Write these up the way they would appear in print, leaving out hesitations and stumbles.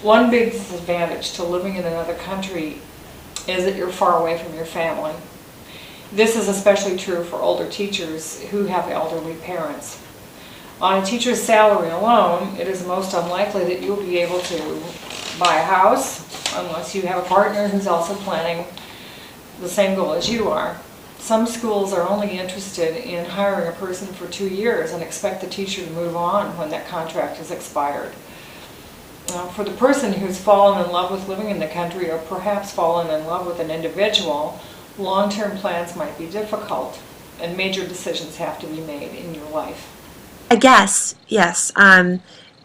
One big disadvantage to living in another country is that you're far away from your family. This is especially true for older teachers who have elderly parents. On a teacher's salary alone, it is most unlikely that you'll be able to buy a house unless you have a partner who's also planning the same goal as you are. Some schools are only interested in hiring a person for 2 years and expect the teacher to move on when that contract has expired. For the person who's fallen in love with living in the country, or perhaps fallen in love with an individual, long-term plans might be difficult, and major decisions have to be made in your life. I guess, yes.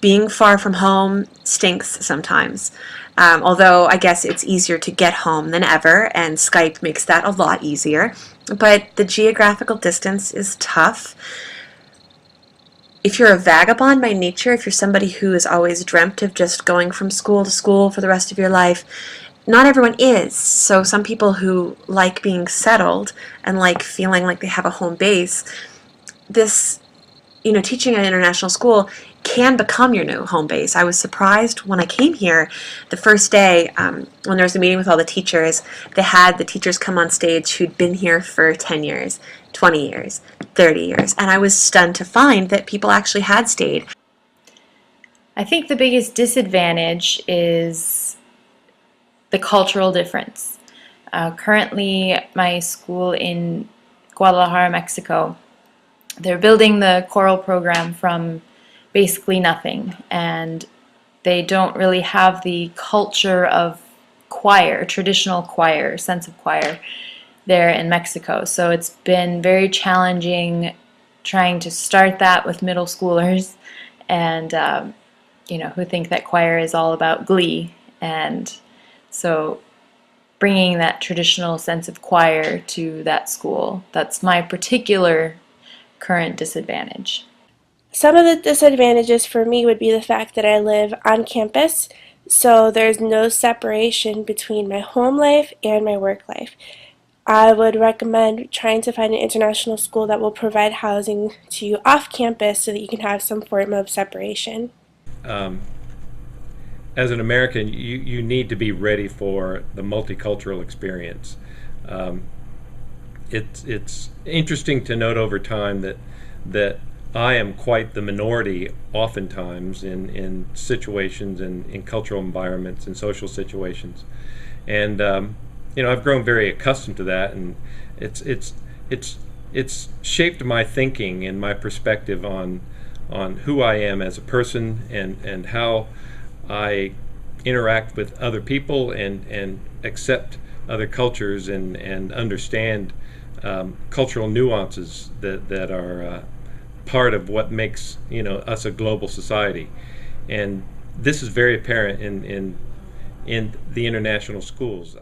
Being far from home stinks sometimes. Although I guess it's easier to get home than ever, and Skype makes that a lot easier. But the geographical distance is tough. If you're a vagabond by nature, if you're somebody who has always dreamt of just going from school to school for the rest of your life, not everyone is. So some people who like being settled and like feeling like they have a home base, this, teaching at an international school can become your new home base. I was surprised when I came here the first day, when there was a meeting with all the teachers. They had the teachers come on stage who'd been here for 10 years, 20 years, 30 years, and I was stunned to find that people actually had stayed. I think the biggest disadvantage is the cultural difference. Currently, my school in Guadalajara, Mexico, they're building the choral program from basically nothing, and they don't really have the culture of choir, traditional choir, sense of choir there in Mexico. So it's been very challenging trying to start that with middle schoolers, and who think that choir is all about glee, and so bringing that traditional sense of choir to that school, that's my particular current disadvantage. Some of the disadvantages for me would be the fact that I live on campus, so there's no separation between my home life and my work life. I would recommend trying to find an international school that will provide housing to you off campus so that you can have some form of separation. As an American, you need to be ready for the multicultural experience. It's interesting to note over time that I am quite the minority oftentimes in situations and in cultural environments and social situations, and I've grown very accustomed to that, and it's shaped my thinking and my perspective on who I am as a person, and how I interact with other people and accept other cultures and understand cultural nuances that are part of what makes us a global society. And this is very apparent in the international schools.